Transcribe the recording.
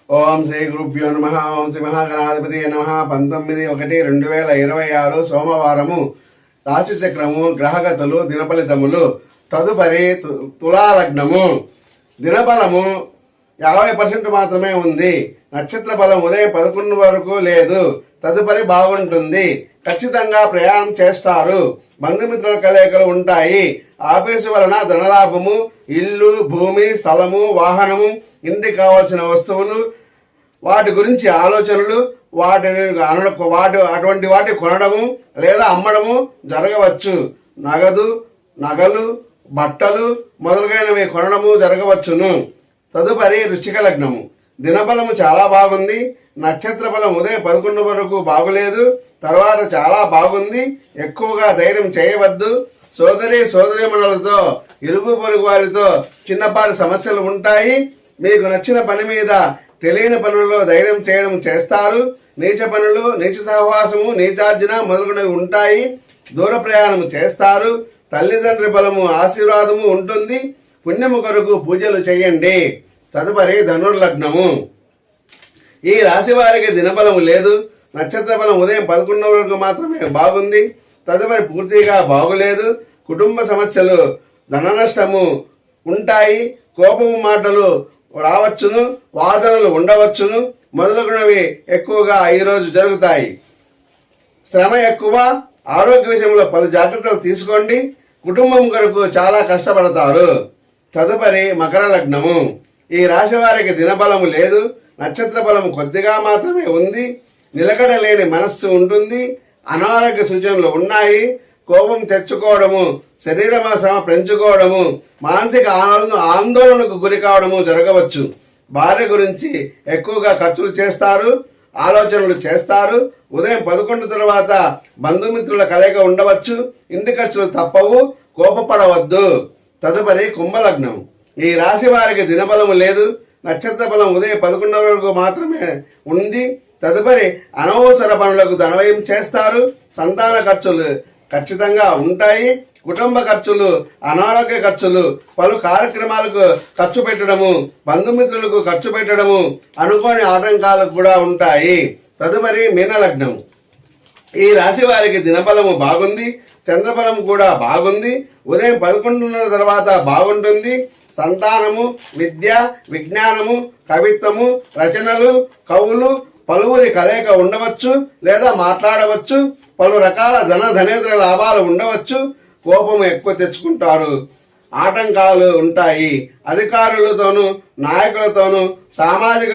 ఓం శ్రీ గురుభ్యో నమః. ఓం శ్రీ మహాగణాధిపతి నమః. 19/1/2026 సోమవారము. రాశి చక్రము, గ్రహగతులు, దినఫలితములు. తదుపరి తులాలగ్నము. దినబలము 50% మాత్రమే ఉంది. నక్షత్ర బలం ఉదయం 11 వరకు లేదు. తదుపరి బాగుంటుంది. ఖచ్చితంగా ప్రయాణం చేస్తారు. బంధుమిత్రుల కలయికలు ఉంటాయి. ఆఫీసు వలన ధనలాభము, ఇల్లు, భూమి, స్థలము, వాహనము, ఇంటికి కావాల్సిన వస్తువులు, వాటి గురించి ఆలోచనలు, అటువంటి వాటి కొనడము లేదా అమ్మడము జరగవచ్చు. నగలు, బట్టలు మొదలైనవి కొనడము జరగవచ్చును. తదుపరి వృశ్చిక లగ్నము. దినబలము చాలా బాగుంది. నక్షత్ర బలం ఉదయం 11 వరకు బాగులేదు. తర్వాత చాలా బాగుంది. ఎక్కువగా ధైర్యం చేయవద్దు. సోదరీమణులతో, ఇరుగు పొరుగు వారితో చిన్నపాటి సమస్యలు ఉంటాయి. మీకు నచ్చిన పని మీద తెలియని పనుల్లో ధైర్యం చేయడం చేస్తారు. నీచ పనులు, నీచ సహవాసము, నీచార్జన మొదలగునవి ఉంటాయి. దూర ప్రయాణం చేస్తారు. తల్లిదండ్రి బలము, ఆశీర్వాదము ఉంటుంది. పుణ్యము కొరకు పూజలు చేయండి. తదుపరి ధనుర్లగ్నము. ఈ రాశి వారికి దినబలము లేదు. నక్షత్ర బలం ఉదయం 11 వరకు మాత్రమే బాగుంది. తదుపరి పూర్తిగా బాగులేదు. కుటుంబ సమస్యలు, ధన నష్టము ఉంటాయి. కోపము మాటలు రావచ్చును. వాదనలు ఉండవచ్చును. మొదలగునవి ఎక్కువగా ఈరోజు జరుగుతాయి. శ్రమ ఎక్కువ. ఆరోగ్య విషయంలో పలు జాగ్రత్తలు తీసుకోండి. కుటుంబం కొరకు చాలా కష్టపడతారు. తదుపరి మకర లగ్నము. ఈ రాశి వారికి దినబలము లేదు. నక్షత్ర బలము కొద్దిగా మాత్రమే ఉంది. నిలకడ లేని మనస్సు ఉంటుంది. అనారోగ్య సూచనలు ఉన్నాయి. కోపం తెచ్చుకోవడము, శరీర శ్రమ పెంచుకోవడము, మానసిక ఆందోళనకు గురి కావడము జరగవచ్చు. భార్య గురించి ఎక్కువగా ఖర్చులు చేస్తారు. ఆలోచనలు చేస్తారు. ఉదయం 11 తర్వాత బంధుమిత్రుల కలయిక ఉండవచ్చు. ఇంటి ఖర్చులు తప్పవు. కోపపడవద్దు. తదుపరి కుంభలగ్నం. ఈ రాశి వారికి దినబలము లేదు. నక్షత్ర బలం ఉదయం 11 వరకు మాత్రమే ఉంది. తదుపరి అనవసర పనులకు ధనవ్యయం చేస్తారు. సంతాన ఖర్చులు ఖచ్చితంగా ఉంటాయి. కుటుంబ ఖర్చులు, అనారోగ్య ఖర్చులు, పలు కార్యక్రమాలకు ఖర్చు పెట్టడము, బంధుమిత్రులకు ఖర్చు పెట్టడము, అనుకోని ఆటంకాలు కూడా ఉంటాయి. తదుపరి మీనలగ్నం. ఈ రాశి వారికి దినబలము బాగుంది. చంద్రబలం కూడా బాగుంది. ఉదయం 11 తర్వాత బాగుంటుంది. సంతానము, విద్య, విజ్ఞానము, కవిత్వము, రచనలు, కవులు, పలువురి కలయిక ఉండవచ్చు లేదా మాట్లాడవచ్చు. పలు రకాల ధనేతర లాభాలు ఉండవచ్చు. కోపము ఎక్కువ తెచ్చుకుంటారు. ఆటంకాలు ఉంటాయి. అధికారులతోనూ, నాయకులతోనూ, సామాజిక